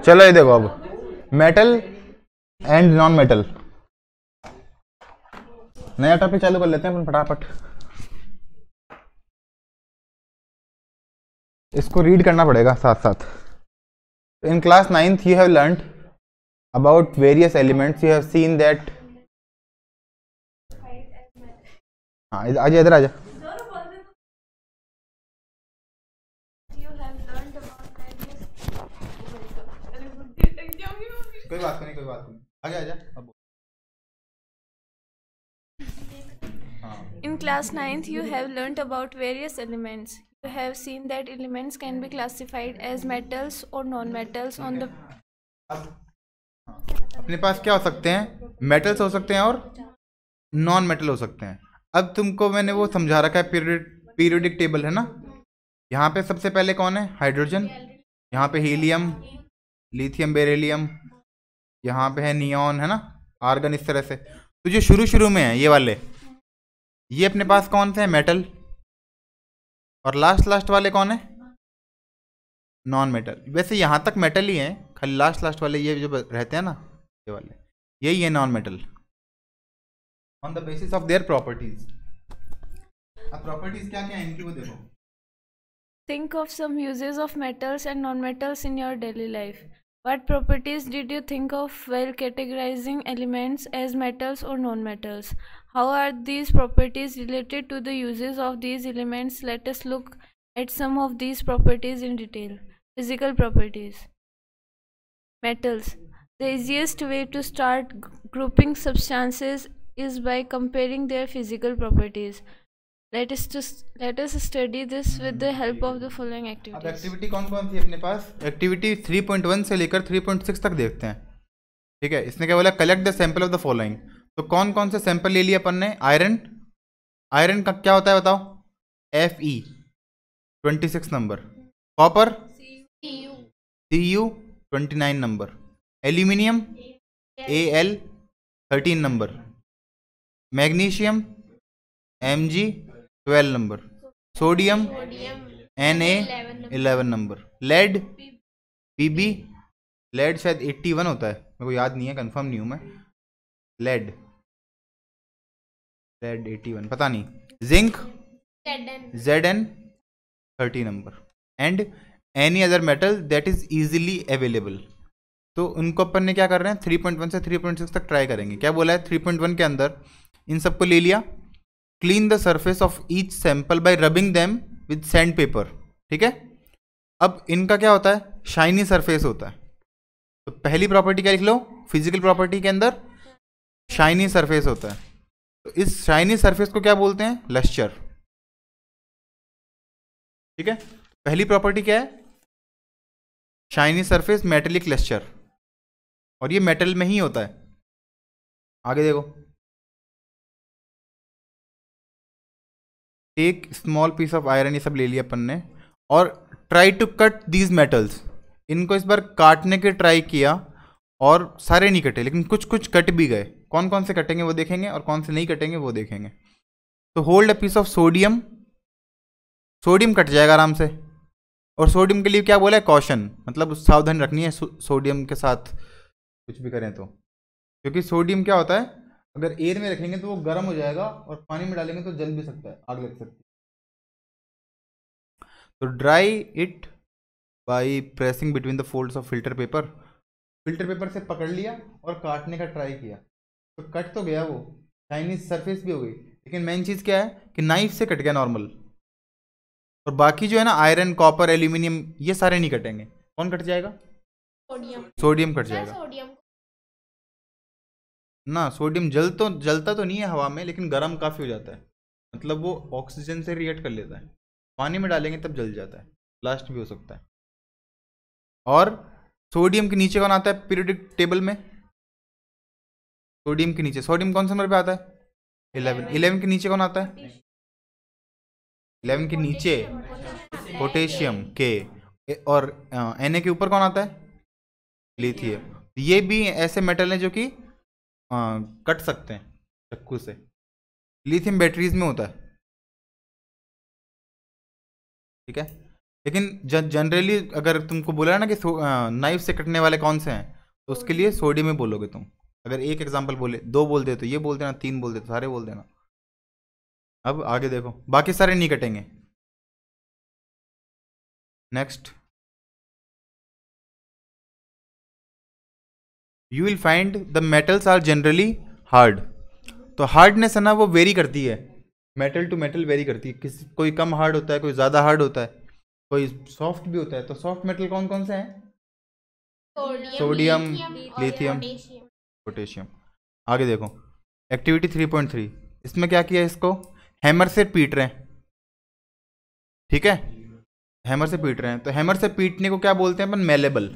चलो ये देखो, अब मेटल एंड नॉन मेटल, नया टॉपिक चालू कर लेते हैं अपन फटाफट। इसको रीड करना पड़ेगा साथ साथ। In class 9th you have learned about various elements. You have seen that, हाँ आजा इधर आजा। कोई बात नहीं, कोई बात नहीं, आगे आजा। अब In class 9th, you have learnt about various elements. You have seen that elements can be classified as metals or non-metals on the. अपने पास क्या हो सकते हैं, मेटल्स हो सकते हैं और नॉन मेटल हो सकते हैं। अब तुमको मैंने वो समझा रखा है, पीरियोडिक टेबल है ना। यहाँ पे सबसे पहले कौन है, हाइड्रोजन, यहाँ पे हीलियम, लिथियम, बेरिलियम, यहाँ पे है नियॉन, है ना, आर्गन, इस तरह से। तो जो शुरू शुरू में है ये वाले, ये अपने पास कौन से हैं, मेटल, और लास्ट वाले कौन है, नॉन मेटल। वैसे यहाँ तक मेटल ही है, खाली लास्ट वाले ये जो रहते हैं ना, ये वाले, यही है non metal on the basis of their properties. अब प्रॉपर्टीज क्या क्या है इनकी वो देखो। Think of some uses of metals and non-metals in your daily life. What properties did you think of while categorizing elements as metals or non-metals? How are these properties related to the uses of these elements? Let us look at some of these properties in detail. Physical properties. Metals. The easiest way to start grouping substances is by comparing their physical properties. Let us study this with the help of the following अब activities. Activity कौन कौन सी अपने पास, activity 3.1 से लेकर 3.6 तक देखते हैं। ठीक है, इसने क्या बोला, collect the sample of the following. तो कौन कौन से सैंपल ले लिया अपन ने, आयरन, आयरन का क्या होता है बताओ, Fe 26 number, copper Cu 29 number, aluminium Al 13 number, magnesium Mg 12 number, sodium Na 11 number, lead Pb, lead शायद 81 होता है, मेरे को याद नहीं है, कंफर्म नहीं हूं मैं, लेड 81 पता नहीं, zinc Zn 30 number, and any other metal that is easily available. तो उनको अपन ने क्या कर रहे हैं, 3.1 से 3.6 तक ट्राई करेंगे। क्या बोला है 3.1 के अंदर, इन सबको ले लिया, clean the surface of each sample bye rubbing them with sand paper. ठीक है, अब इनका क्या होता है, शाइनी सरफेस होता है। तो पहली प्रॉपर्टी क्या लिख लो, फिजिकल प्रॉपर्टी के अंदर शाइनी सरफेस होता है। तो इस शाइनी सरफेस को क्या बोलते हैं, लस्चर। ठीक है, पहली प्रॉपर्टी क्या है, शाइनी सरफेस, मेटेलिक लस्चर, और ये मेटल में ही होता है। आगे देखो, एक स्मॉल पीस ऑफ आयरन, ये सब ले लिया अपन ने, और try to cut these metals. इनको इस बार काटने के ट्राई किया और सारे नहीं कटे, लेकिन कुछ कुछ कट भी गए। कौन कौन से कटेंगे वो देखेंगे, और कौन से नहीं कटेंगे वो देखेंगे। तो hold a piece of sodium, sodium कट जाएगा आराम से। और सोडियम के लिए क्या बोला है, कॉशन, मतलब सावधानी रखनी है सोडियम के साथ कुछ भी करें तो, क्योंकि सोडियम क्या होता है, अगर एयर में रखेंगे तो वो गर्म हो जाएगा, और पानी में डालेंगे तो जल भी सकता है, आग लग सकती है। तो dry it by pressing between the folds of filter paper. Filter paper से पकड़ लिया और काटने का ट्राई किया, तो कट तो गया वो, चाइनीज सरफेस भी हो गई, लेकिन मेन चीज़ क्या है कि नाइफ से कट गया नॉर्मल। और बाकी जो है ना, आयरन, कॉपर, एल्यूमिनियम, ये सारे नहीं कटेंगे। कौन कट जाएगा, सोडियम कट जाएगा ना। सोडियम जलता तो नहीं है हवा में, लेकिन गर्म काफ़ी हो जाता है, मतलब वो ऑक्सीजन से रिएक्ट कर लेता है। पानी में डालेंगे तब जल जाता है, ब्लास्ट भी हो सकता है। और सोडियम के नीचे कौन आता है पीरियोडिक टेबल में, सोडियम के नीचे, सोडियम कौन से नंबर पे आता है, 11। 11 के नीचे कौन आता है, 11 के नीचे पोटेशियम के, और Na के ऊपर कौन आता है, लिथियम। ये भी ऐसे मेटल हैं जो कि कट सकते हैं चाकू से। लिथियम बैटरीज में होता है। ठीक है, लेकिन जनरली अगर तुमको बोला ना कि नाइफ से कटने वाले कौन से हैं, तो उसके लिए सोडियम में बोलोगे तुम। अगर एक एग्जांपल बोले, दो बोल दे तो ये बोल देना, तीन बोल दे तो सारे बोल देना। अब आगे देखो, बाकी सारे नहीं कटेंगे। Next, you will find the metals are generally hard. तो हार्डनेस है ना वो वेरी करती है, मेटल टू मेटल वेरी करती है। किसी कोई कम हार्ड होता है, कोई ज़्यादा हार्ड होता है, कोई सॉफ्ट भी होता है। तो सॉफ्ट मेटल कौन कौन से हैं? Sodium, lithium, potassium. आगे देखो, एक्टिविटी 3.3, इसमें क्या किया, इसको हैमर से पीट रहे हैं, ठीक है, हैमर से पीट रहे हैं। तो हैमर से पीटने को क्या बोलते हैं अपन? मेलेबल,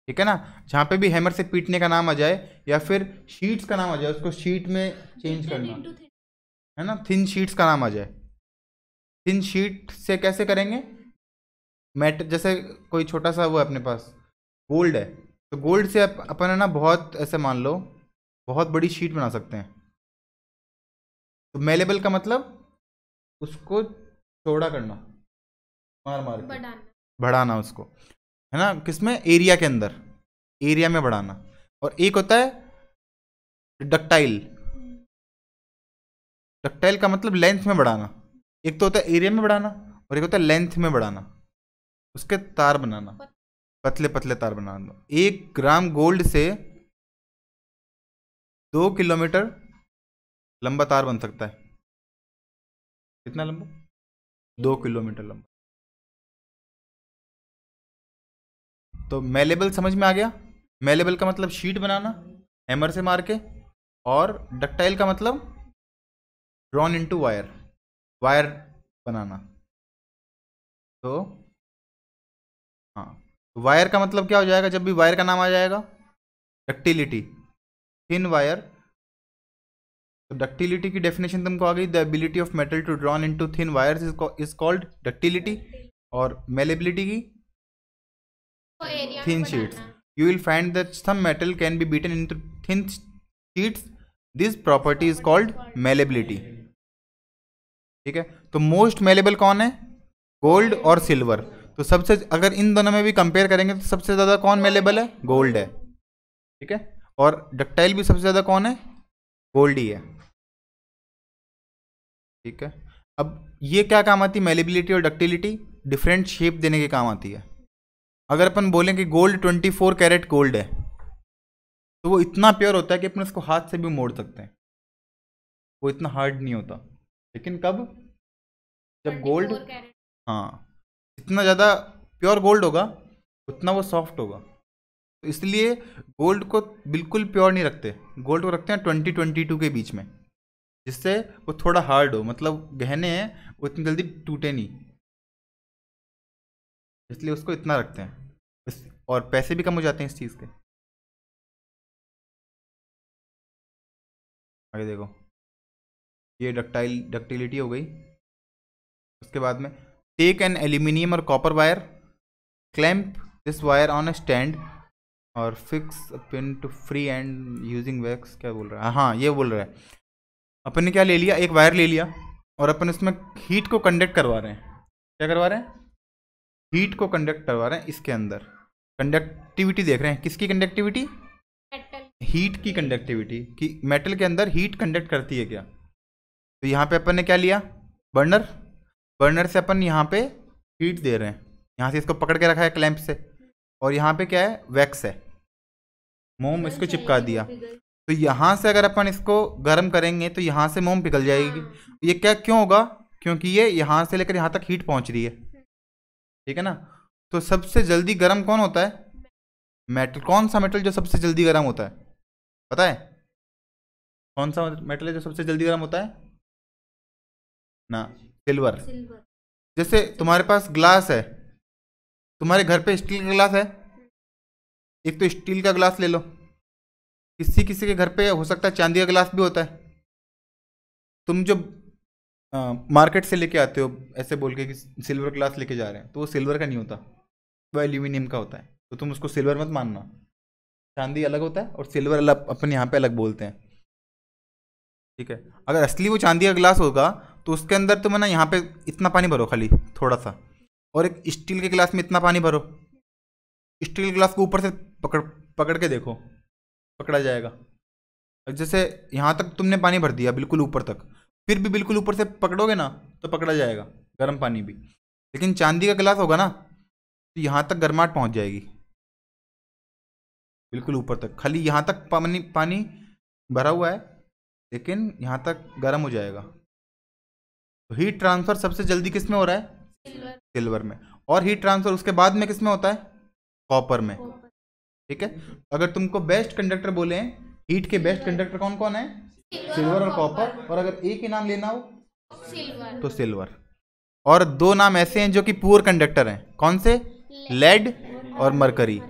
ठीक है ना। जहाँ पे भी हैमर से पीटने का नाम आ जाए या फिर शीट्स का नाम आ जाए, उसको शीट में चेंज करना, है ना। थिन शीट्स का नाम आ जाए, थिन शीट से कैसे करेंगे? मेट, जैसे कोई छोटा सा वो है अपने पास, गोल्ड है, तो गोल्ड से अपन है ना बहुत, ऐसे मान लो बहुत बड़ी शीट बना सकते हैं। तो मेलेबल का मतलब उसको चौड़ा करना, मार मार के बढ़ाना उसको, है ना। किसमें? एरिया के अंदर, एरिया में बढ़ाना। और एक होता है डक्टाइल, डक्टाइल का मतलब लेंथ में बढ़ाना। एक तो होता है एरिया में बढ़ाना और एक होता है लेंथ में बढ़ाना, उसके तार बनाना, पतले पतले तार बनाना। 1 ग्राम गोल्ड से 2 किलोमीटर लंबा तार बन सकता है। कितना लंबा? 2 किलोमीटर लंबा। तो मेलेबल समझ में आ गया। मेलेबल का मतलब शीट बनाना हैमर से मार के, और डक्टाइल का मतलब ड्रॉन इनटू वायर, वायर बनाना। तो हाँ, वायर का मतलब क्या हो जाएगा जब भी वायर का नाम आ जाएगा? Ductility, thin wire. तो डक्टिलिटी की डेफिनेशन तुमको आ गई, the ability of metal to drawn into thin wires is called ductility. और मेलेबिलिटी की thin sheets. You will find that some metal can be beaten into thin sheets. This property is called malleability. ठीक है, तो most malleable कौन है? Gold और silver. तो सबसे, अगर इन दोनों में भी कंपेयर करेंगे तो सबसे ज़्यादा कौन मेलेबल है? गोल्ड है, ठीक है। और डक्टाइल भी सबसे ज़्यादा कौन है? गोल्ड ही है, ठीक है। अब ये क्या काम आती है? मेलेबिलिटी और डक्टिलिटी डिफरेंट शेप देने के काम आती है। अगर अपन बोलें कि गोल्ड 24 कैरेट गोल्ड है, तो वो इतना प्योर होता है कि अपन उसको हाथ से भी मोड़ सकते हैं, वो इतना हार्ड नहीं होता। लेकिन कब? जब गोल्ड, हाँ, इतना ज़्यादा प्योर गोल्ड होगा उतना वो सॉफ्ट होगा। तो इसलिए गोल्ड को बिल्कुल प्योर नहीं रखते, गोल्ड को रखते हैं 20-22 के बीच में, जिससे वो थोड़ा हार्ड हो, मतलब गहने हैं वो इतनी जल्दी टूटे नहीं, इसलिए उसको इतना रखते हैं। और पैसे भी कम हो जाते हैं इस चीज़ के। आगे देखो, ये डक्टिलिटी हो गई। उसके बाद में, टेक एन एल्यूमिनियम और copper wire, clamp this wire on a stand और fix a pin to free end using wax. क्या बोल रहा है? हाँ, ये बोल रहा है अपन ने क्या ले लिया, एक वायर ले लिया और अपन उसमें हीट को कंडक्ट करवा रहे हैं। क्या करवा रहे हैं? हीट को कंडक्ट करवा रहे हैं। इसके अंदर कंडक्टिविटी देख रहे हैं, किसकी कंडक्टिविटी? हीट की कंडक्टिविटी, कि मेटल के अंदर हीट कंडक्ट करती है क्या। तो यहाँ पे अपन ने क्या लिया? बर्नर, बर्नर से अपन यहाँ पे हीट दे रहे हैं, यहाँ से इसको पकड़ के रखा है क्लैंप से, और यहाँ पे क्या है? वैक्स है, मोम इसको चिपका दिया। तो यहाँ से अगर अपन इसको गर्म करेंगे तो यहाँ से मोम पिघल जाएगी। ये क्या क्यों होगा? क्योंकि ये यहाँ से लेकर यहाँ तक हीट पहुँच रही है, ठीक है ना। तो सबसे जल्दी गर्म कौन होता है? मेटल। कौन सा मेटल जो सबसे जल्दी गर्म होता है, पता है? कौन सा मेटल है जो सबसे जल्दी गर्म होता है ना? सिल्वर। जैसे तुम्हारे पास ग्लास है, तुम्हारे घर पे स्टील का ग्लास है, एक तो स्टील का ग्लास ले लो, किसी किसी के घर पे हो सकता है चांदी का ग्लास भी होता है। तुम जो मार्केट से लेके आते हो ऐसे बोल के कि सिल्वर ग्लास लेके जा रहे हैं, तो वो सिल्वर का नहीं होता, वो एल्यूमिनियम का होता है। तो तुम उसको सिल्वर मत मानना, चांदी अलग होता है और सिल्वर अलग, अपन यहाँ पे अलग बोलते हैं, ठीक है। अगर असली वो चांदी का ग्लास होगा तो उसके अंदर तुम है ना यहाँ पे इतना पानी भरो खाली थोड़ा सा, और एक स्टील के गिलास में इतना पानी भरो, स्टील के गिलास को ऊपर से पकड़ पकड़ के देखो, पकड़ा जाएगा। जैसे यहाँ तक तुमने पानी भर दिया बिल्कुल ऊपर तक, फिर भी बिल्कुल ऊपर से पकड़ोगे ना तो पकड़ा जाएगा गर्म पानी भी। लेकिन चांदी का गिलास होगा ना तो यहाँ तक गर्माहट पहुँच जाएगी बिल्कुल ऊपर तक, खाली यहाँ तक पानी पानी भरा हुआ है लेकिन यहाँ तक गर्म हो जाएगा। तो हीट ट्रांसफर सबसे जल्दी किस में हो रहा है? सिल्वर में। और हीट ट्रांसफर उसके बाद में किस में होता है? कॉपर में। ठीक है, अगर तुमको बेस्ट कंडक्टर बोले हीट के बेस्ट कंडक्टर कौन कौन है? सिल्वर और कॉपर। और अगर एक ही नाम लेना हो तो सिल्वर। और दो नाम ऐसे हैं जो कि पुअर कंडक्टर हैं, कौन से? लेड और मरकरी।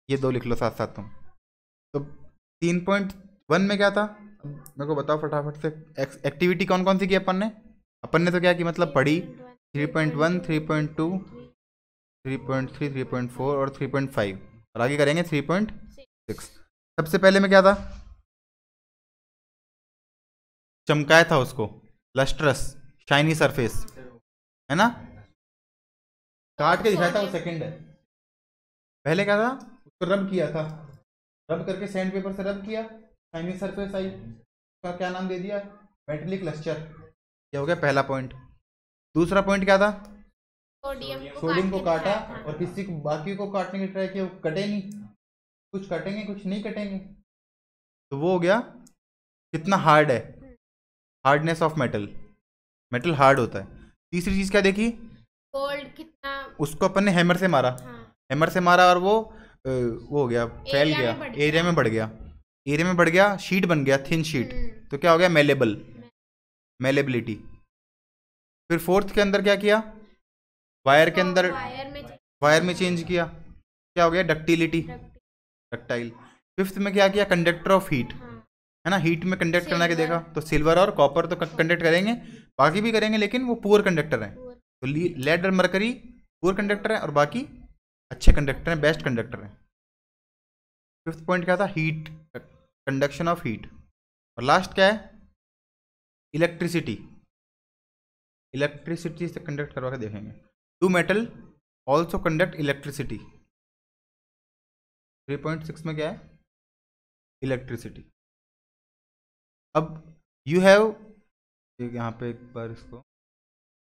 ये दो लिख लो साथ साथ तुम। तो 3.1 में क्या था मेरे को बताओ फटाफट से। एक्टिविटी कौन कौन सी की अपन ने तो क्या की मतलब पढ़ी 3.1, 3.2, 3.3, 3.4 और 3.5 और आगे करेंगे 3.6। सबसे पहले में क्या था? चमकाया था उसको, लस्ट्रस शाइनी सरफेस, है ना? काट के दिखाया था वो सेकंड है। पहले क्या था? उसको रब किया था, रब करके सैंड पेपर से रब किया, शाइनी सरफेस आई, उसका क्या नाम दे दिया? Metallic lustre. ये हो गया पहला पॉइंट। दूसरा पॉइंट क्या था? सोडियम को काटा और किसी को बाकी को काटने की ट्राई किया, वो कटे नहीं, कुछ कटेंगे कुछ नहीं कटेंगे, तो वो हो गया कितना हार्ड है, hardness of metal, metal hard होता है। तीसरी चीज क्या देखी? गोल्ड कितना, उसको अपन ने हैमर से मारा, हैमर से मारा और वो हो गया, फैल गया, एरिया में बढ़ गया, एरिया में बढ़ गया, शीट बन गया, थिन शीट, तो क्या हो गया? Malleable, malleability. फिर फोर्थ के अंदर क्या किया? वायर के अंदर वायर में चेंज किया, क्या हो गया? Ductility, ductile. फिफ्थ में क्या किया? कंडक्टर ऑफ हीट, है ना? हीट में कंडक्ट करना के देखा, तो सिल्वर और कॉपर तो कंडक्ट करेंगे, बाकी भी करेंगे, लेकिन वो पुअर कंडक्टर हैं। तो लेड और मरकरी पुअर कंडक्टर हैं और बाकी अच्छे कंडक्टर हैं, बेस्ट कंडक्टर हैं। फिफ्थ पॉइंट क्या था? Heat, conduction of heat. और लास्ट क्या है? इलेक्ट्रिसिटी, इलेक्ट्रिसिटी से कंडक्ट करवा के देखेंगे। Two metal also conduct electricity. 3.6 में क्या है? इलेक्ट्रिसिटी। अब यू हैव, यहाँ पे एक बार इसको,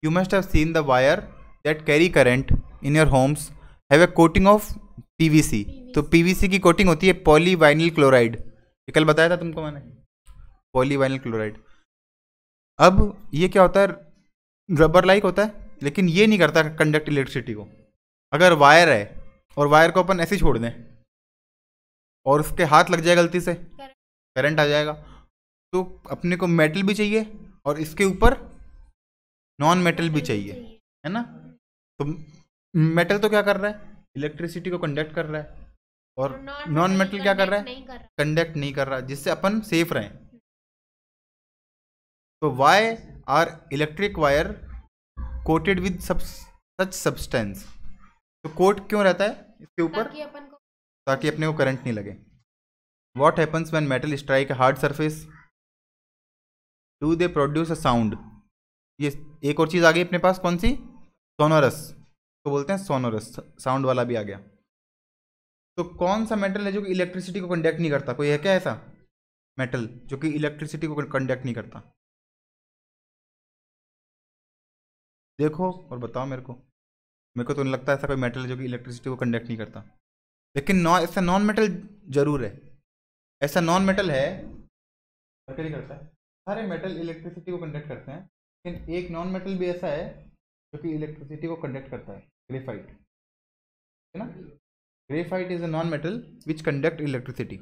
you must have seen the wire that carry current in your homes have a coating of PVC. तो पीवीसी की कोटिंग होती है पॉलीवाइनिल क्लोराइड, ये कल बताया था तुमको मैंने, पॉलीवाइनिल क्लोराइड। अब ये क्या होता है? रबर लाइक होता है, लेकिन ये नहीं करता कंडक्ट इलेक्ट्रिसिटी को। अगर वायर है और वायर को अपन ऐसे छोड़ दें और उसके हाथ लग जाए गलती से, करंट आ जाएगा। तो अपने को मेटल भी चाहिए और इसके ऊपर नॉन मेटल भी चाहिए, है ना? तो मेटल तो क्या कर रहा है? इलेक्ट्रिसिटी को कंडक्ट कर रहा है, और नॉन मेटल क्या कर रहा है? कंडक्ट नहीं कर रहा, जिससे अपन सेफ रहें। तो why are electric wire coated with such substance? तो कोट क्यों रहता है इसके ऊपर? ताकि अपने को करंट नहीं लगे। What happens when metal strike hard surface? Do they produce a sound? ये एक और चीज़ आ गई अपने पास, कौन सी? सोनोरस, तो बोलते हैं सोनोरस, साउंड वाला भी आ गया। तो कौन सा मेटल है जो कि इलेक्ट्रिसिटी को कंडक्ट नहीं करता? कोई है क्या ऐसा मेटल जो कि इलेक्ट्रिसिटी को कंडक्ट नहीं करता? देखो और बताओ मेरे को तो नहीं लगता ऐसा कोई मेटल है जो कि इलेक्ट्रिसिटी को कंडक्ट नहीं करता। लेकिन ऐसा नॉन मेटल जरूर है, ऐसा नॉन मेटल है नहीं करता है। सारे मेटल इलेक्ट्रिसिटी को कंडक्ट करते हैं, लेकिन एक नॉन मेटल भी ऐसा है जो कि इलेक्ट्रिसिटी को कंडक्ट करता है, ग्रेफाइट, है ना? Graphite is a non metal which conduct electricity,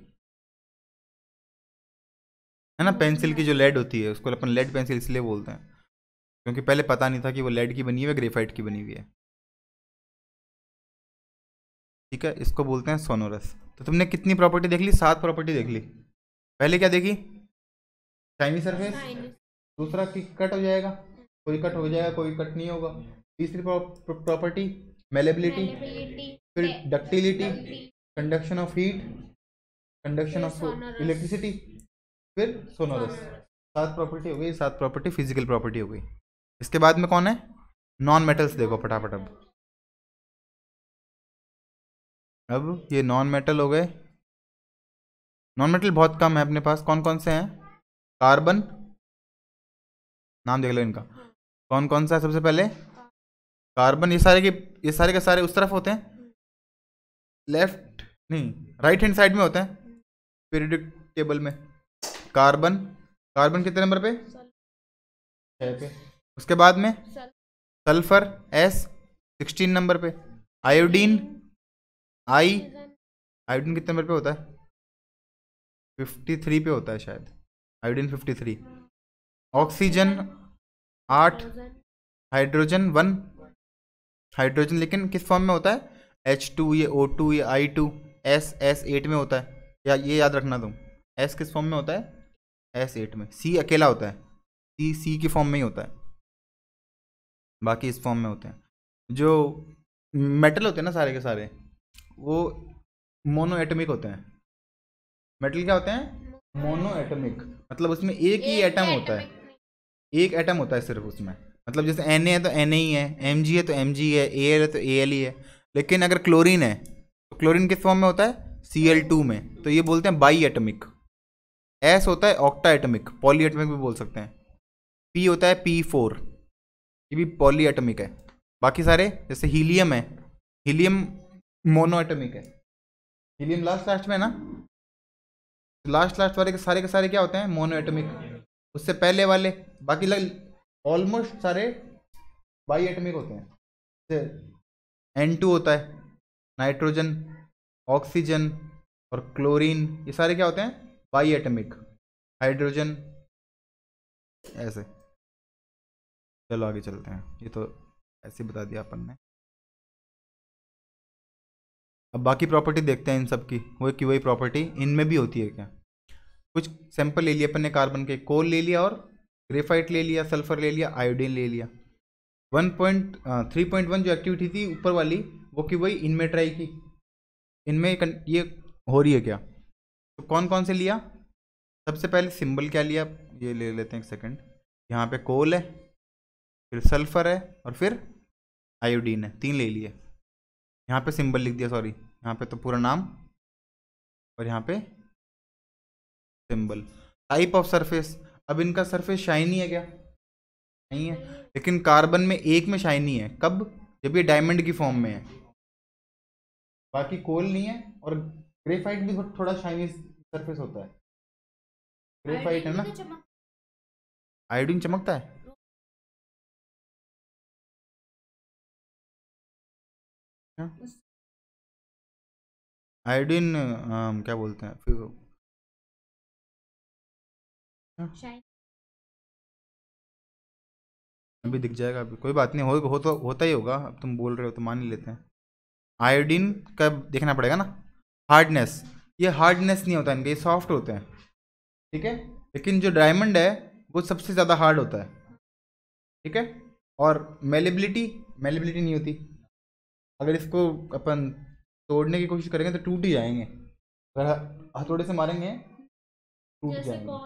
है ना? पेंसिल की जो लेड होती है उसको अपन लेड पेंसिल इसलिए बोलते हैं क्योंकि पहले पता नहीं था कि वो लेड की बनी हुई है, ग्रेफाइट की बनी हुई है। ठीक है, इसको बोलते हैं सोनोरस। तो तुमने कितनी प्रॉपर्टी देख ली? 7 प्रॉपर्टी देख ली। पहले क्या देखी? Shiny surface. दूसरा कि कट हो जाएगा, कोई कट हो जाएगा, कोई कट नहीं होगा। तीसरी प्रॉपर्टी मेलेबिलिटी, फिर ductility, conduction of heat, conduction of electricity, फिर सोनोरस। 7 प्रॉपर्टी हो गई, 7 प्रॉपर्टी फिजिकल प्रॉपर्टी हो गई। इसके बाद में कौन है? नॉन मेटल्स देखो फटाफट। अब ये नॉन मेटल हो गए। नॉन मेटल बहुत कम है अपने पास। कौन कौन से हैं? कार्बन, नाम देख लो इनका। कौन कौन सा है सबसे पहले? कार्बन। ये सारे के सारे उस तरफ होते हैं, लेफ्ट नहीं राइट हैंड साइड में होते हैं पीरियोडिक टेबल में। कार्बन, कार्बन कितने नंबर पे? 6 पे। उसके बाद में सल्फर S 16 नंबर पे। आयोडीन आयोडीन कितने नंबर पे होता है? 53 पे होता है शायद, आयोडीन 53। Oxygen 8, hydrogen 1। हाइड्रोजन लेकिन किस फॉर्म में होता है? H2, ये O2, ये I2। S 8 में होता है, या ये याद रखना तुम। S किस फॉर्म में होता है? S 8 में। C अकेला होता है, C की फॉर्म में ही होता है, बाकी इस फॉर्म में होते हैं। जो मेटल होते हैं ना सारे के सारे, वो मोनो एटमिक होते हैं। मेटल क्या होते हैं? मोनो एटमिक, मतलब उसमें एक ही एटम होता है, एक एटम होता है सिर्फ उसमें। मतलब जैसे Na है तो Na ही है, Mg है तो Mg है, Al है तो Al ही है। लेकिन अगर क्लोरीन है तो क्लोरीन किस फॉर्म में होता है? Cl2 में। तो ये बोलते हैं बाई एटमिक। S होता है ऑक्टा एटमिक, पॉली एटमिक भी बोल सकते हैं। P होता है P4, ये भी पॉली एटमिक है। बाकी सारे जैसे हीलियम है, हीलियम मोनो एटमिक है। हीलियम लास्ट में है ना, लास्ट वाले के सारे क्या होते हैं? Mono atomic. उससे पहले वाले बाकी ऑलमोस्ट सारे बाई एटमिक होते हैं। जैसे N2 होता है, नाइट्रोजन, ऑक्सीजन और क्लोरीन, ये सारे क्या होते हैं? By atomic. हाइड्रोजन, ऐसे। चलो आगे चलते हैं, ये तो ऐसे बता दिया अपन ने। अब बाकी प्रॉपर्टी देखते हैं इन सब की, वही प्रॉपर्टी इनमें भी होती है क्या। कुछ सैंपल ले लिया अपन ने कार्बन के, कोल ले लिया और ग्रेफाइट ले लिया, सल्फर ले लिया, आयोडीन ले लिया। 3.1 जो एक्टिविटी थी ऊपर वाली, वो की वही इनमें ट्राई की। इनमें ये हो रही है क्या? तो कौन कौन से लिया? सबसे पहले सिंबल क्या लिया, ये ले लेते हैं एक सेकंड। यहाँ पे कोल है, फिर सल्फर है और फिर आयोडीन है, 3 ले लिए। यहाँ पे सिंबल लिख दिया, सॉरी, यहाँ पे तो पूरा नाम और यहाँ पे सिंबल। टाइप ऑफ सरफेस, अब इनका सरफेस शाइनी है क्या? नहीं है, लेकिन कार्बन में एक में शाइनी है। कब? जब ये डायमंड की फॉर्म में है। बाकी कोल नहीं है, और ग्रेफाइट भी थोड़ा शाइनी सरफेस होता है। ग्रेफाइट है ना, आयोडीन चमकता है। आयोडीन क्या बोलते हैं फिर? अभी दिख जाएगा, अभी कोई बात नहीं, हो तो होता ही होगा। अब तुम बोल रहे हो तो मान ही लेते हैं। आयोडीन का देखना पड़ेगा ना, हार्डनेस। ये हार्डनेस नहीं होता इनके, ये सॉफ्ट होते हैं, ठीक है। लेकिन जो डायमंड है वो सबसे ज़्यादा हार्ड होता है, ठीक है। और मेलेबिलिटी नहीं होती। अगर इसको अपन तोड़ने की कोशिश करेंगे तो टूट ही जाएंगे। अगर हथौड़े से मारेंगे टूट जाएंगे।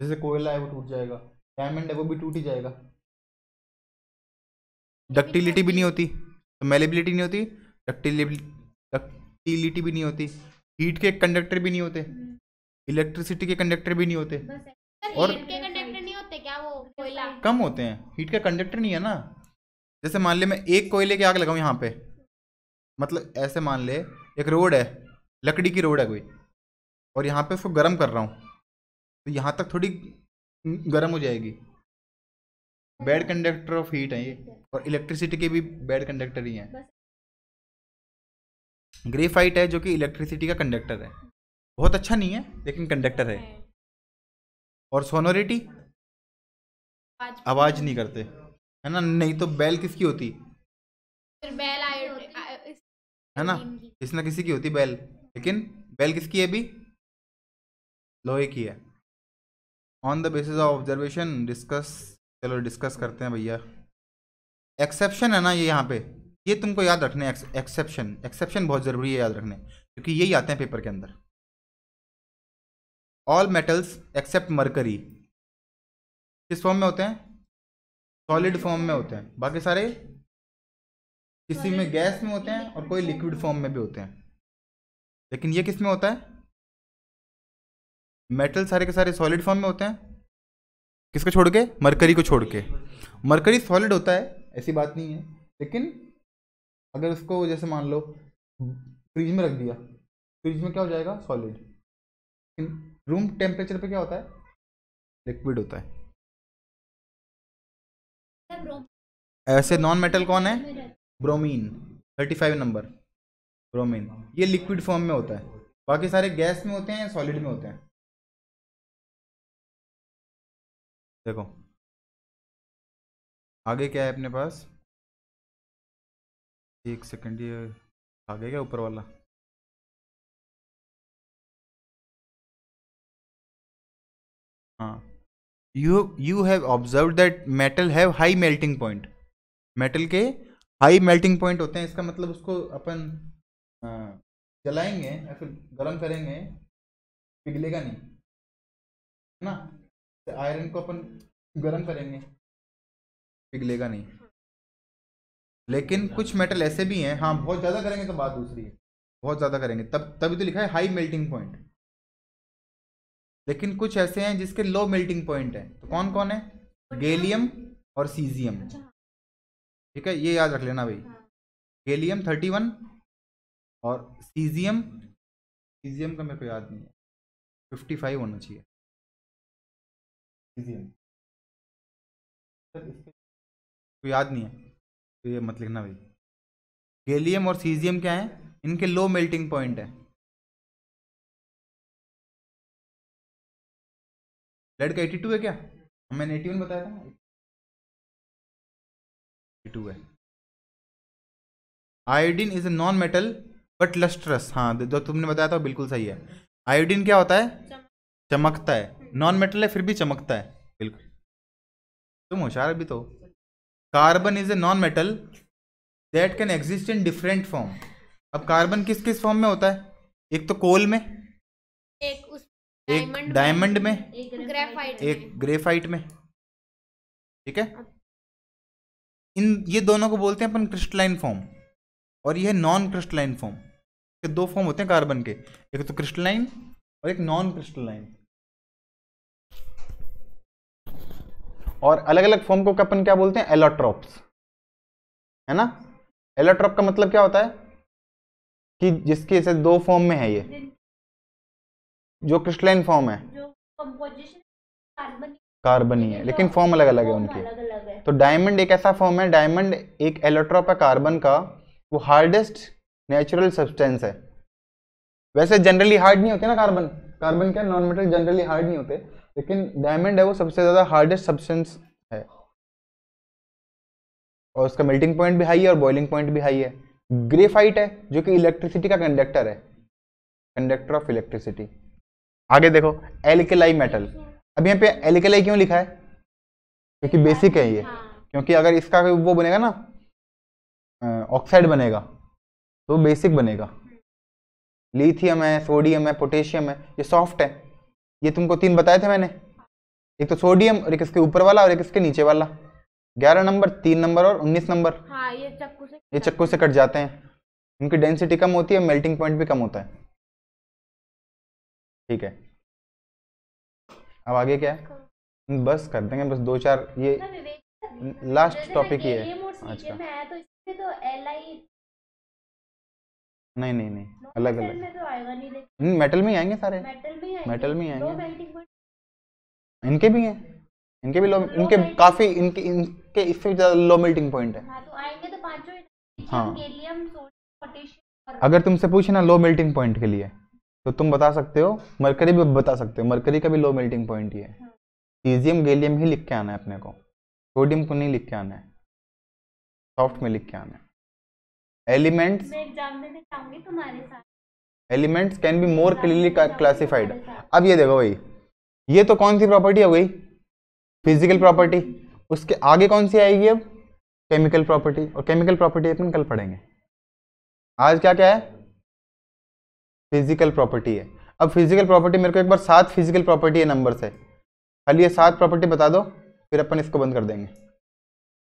जैसे कोयला है वो टूट जाएगा, डायमंड है वो भी टूट ही जाएगा। डक्टिलिटी भी नहीं होती, तो मेलेबिलिटी नहीं होती, डक्टिलिटी भी नहीं होती। हीट के कंडक्टर भी नहीं होते, इलेक्ट्रिसिटी के कंडक्टर भी नहीं होते, और हीट के कंडक्टर नहीं होते क्या? वो कोयला कम होते हैं। हीट का कंडक्टर नहीं है ना। जैसे मान ले मैं एक कोयले की आग लगाऊं यहाँ पे, मतलब ऐसे मान ले एक रोड है, लकड़ी की रोड है कोई, और यहाँ पे उसको गर्म कर रहा हूँ, तो यहाँ तक थोड़ी गर्म हो जाएगी। बैड कंडक्टर ऑफ हीट है ये, और इलेक्ट्रिसिटी के भी बैड कंडक्टर ही हैं। ग्रेफाइट है जो कि इलेक्ट्रिसिटी का कंडक्टर है, बहुत अच्छा नहीं है लेकिन कंडक्टर है। और सोनोरिटी, आवाज नहीं करते, है ना। नहीं तो बेल किसकी होती? फिर बेल है ना, किसी ना किसी की होती बेल, लेकिन बेल किसकी है अभी? लोहे की है। On the basis of observation discuss, चलो डिस्कस करते हैं भैया। एक्सेप्शन है ना ये यहाँ पे, ये तुमको याद रखने। एक्सेप्शन बहुत ज़रूरी है याद रखने, क्योंकि यही आते हैं पेपर के अंदर। ऑल मेटल्स एक्सेप्ट मरकरी किस फॉर्म में होते हैं? सॉलिड फॉर्म में होते हैं, बाकी सारे किसी में गैस में होते हैं और कोई लिक्विड फॉर्म में भी होते हैं। लेकिन ये किस में होता है? मेटल सारे के सारे सॉलिड फॉर्म में होते हैं। किसको छोड़ के? मरकरी को छोड़ के। मरकरी सॉलिड होता है, ऐसी बात नहीं है, लेकिन अगर उसको जैसे मान लो फ्रिज में रख दिया, फ्रिज में क्या हो जाएगा? सॉलिड। रूम टेम्परेचर पे क्या होता है? लिक्विड होता है। ऐसे नॉन मेटल कौन है? Bromine, 35 number bromine. ये लिक्विड फॉर्म में होता है, बाकी सारे गैस में होते हैं, सॉलिड में होते हैं। देखो आगे क्या है अपने पास, एक सेकंड, ये आगे क्या ऊपर वाला? हाँ, you have observed that metal have high melting point। Metal के हाई मेल्टिंग पॉइंट होते हैं, इसका मतलब उसको अपन जलाएंगे या फिर गर्म करेंगे, पिघलेगा नहीं, है ना? आयरन को अपन गर्म करेंगे, पिघलेगा नहीं। लेकिन कुछ मेटल ऐसे भी हैं, हाँ बहुत ज़्यादा करेंगे तो बात दूसरी है, बहुत ज़्यादा करेंगे तभी तो लिखा है हाई मेल्टिंग पॉइंट। लेकिन कुछ ऐसे हैं जिसके लो मेल्टिंग पॉइंट है, तो कौन कौन है? गैलियम और सीजियम। ठीक है, ये याद रख लेना भाई, गैलियम 31 और सीजियम का मेरे को याद नहीं है, 55 होना चाहिए सीजियम, तो याद नहीं है तो ये मत लिखना भाई। गैलियम और सीजियम क्या है? इनके लो मेल्टिंग पॉइंट है। लेड का 82 है क्या? मैंने 81 बताया था, 82 है। Iodine is a non metal but lustrous. हाँ, जो तुमने बताया था बिल्कुल सही है। आयोडीन क्या होता है? चमकता है। नॉन मेटल है फिर भी चमकता है, बिल्कुल तुम होशियार भी तो। Carbon is a non metal that can exist in different form. अब कार्बन किस किस फॉर्म में होता है? एक तो कोल में, एक डायमंड में, एक ग्रेफाइट में। ठीक है, ये दोनों को बोलते हैं अपन क्रिस्टलाइन फॉर्म, और ये है नॉन क्रिस्टलाइन फॉर्म। ये दो फॉर्म होते हैं कार्बन के, एक तो क्रिस्टलाइन और एक नॉन क्रिस्टलाइन। और अलग अलग फॉर्म को अपन क्या बोलते हैं? एलोट्रोप्स, है ना? एलोट्रोप का मतलब क्या होता है? कि जिसके ऐसे दो फॉर्म में है, ये जो क्रिस्टलाइन फॉर्म है कार्बन ही है, लेकिन फॉर्म अलग अलग है उनके। तो डायमंड एक ऐसा फॉर्म है, डायमंड एक एलोट्रोप है कार्बन का, वो हार्डेस्ट नेचुरल सब्सटेंस है। वैसे जनरली हार्ड नहीं होते ना कार्बन क्या नॉन मेटल जनरली हार्ड नहीं होते, लेकिन डायमंड है वो सबसे ज्यादा हार्डेस्ट सब्सटेंस है, और उसका मेल्टिंग पॉइंट भी हाई है और बॉइलिंग पॉइंट भी हाई है। ग्रेफाइट है जो कि इलेक्ट्रिसिटी का कंडक्टर है, कंडक्टर ऑफ इलेक्ट्रिसिटी। आगे देखो एल्केलाई मेटल। अब यहाँ पे एल्केलाई क्यों लिखा है? क्योंकि बेसिक है ये, क्योंकि अगर इसका वो बनेगा ना ऑक्साइड बनेगा तो बेसिक बनेगा। लिथियम है, सोडियम है, पोटेशियम है, ये सॉफ्ट है। ये तुमको 3 बताए थे मैंने, एक तो सोडियम और एक इसके ऊपर वाला और एक इसके नीचे वाला। 11 नंबर, 3 नंबर और 19 नंबर। हाँ, ये चक्कू से कट जाते हैं, उनकी डेंसिटी कम होती है, मेल्टिंग पॉइंट भी कम होता है। ठीक है, अब आगे क्या है? बस कर देंगे, बस 2-4 ये लास्ट टॉपिक ही है आज का। नहीं अलग अलग मेटल में ही आएंगे सारे, मेटल में ही आएंगे। इनके भी हैं, इनके भी लो, इनके काफी इनके इससे ज्यादा लो मेल्टिंग पॉइंट है। हाँ, तो आएंगे तो पांचों। हाँ, गैलियम, सोडियम, पोटेशियम। अगर तुमसे पूछे ना लो मेल्टिंग पॉइंट के लिए, तो तुम बता सकते हो, मरकरी भी बता सकते हो, मरकरी का भी लो मेल्टिंग पॉइंट ही है। सीजियम गैलियम ही लिख के आना है अपने को, सोडियम को नहीं लिख के आना है, सॉफ्ट में लिख के आना है। एलिमेंट्स, मैं एग्जाम देने जाऊंगी तुम्हारे साथ। Elements can be more clearly classified. अब ये देखो भाई, ये तो कौन सी प्रॉपर्टी हो गई? Physical property. उसके आगे कौन सी आएगी अब? Chemical property. और केमिकल प्रॉपर्टी अपन कल पढ़ेंगे। आज क्या क्या है? फिजिकल प्रॉपर्टी है। अब फिजिकल प्रॉपर्टी मेरे को एक बार 7 फिजिकल प्रॉपर्टी है नंबर से, खाली ये 7 प्रॉपर्टी बता दो, फिर अपन इसको बंद कर देंगे।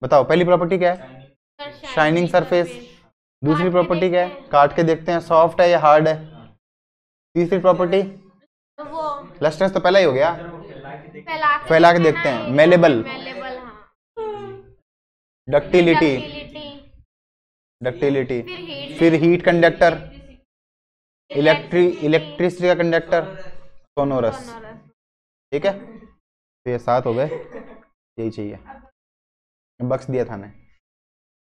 बताओ पहली प्रॉपर्टी क्या है? Shining surface. दूसरी प्रॉपर्टी क्या है? काट के देखते हैं सॉफ्ट है या हार्ड है। तीसरी प्रॉपर्टी वो लस्ट्रस तो पहला ही हो गया, फैला के देखते हैं। मेलेबल, मेलेबल, हाँ। डक्टिलिटी, डक्टिलिटी, फिर हीट कंडक्टर, इलेक्ट्रिसिटी का कंडक्टर, सोनोरस। ठीक है, तो ये 7 हो गए, यही चाहिए, बक्स दिया था ने।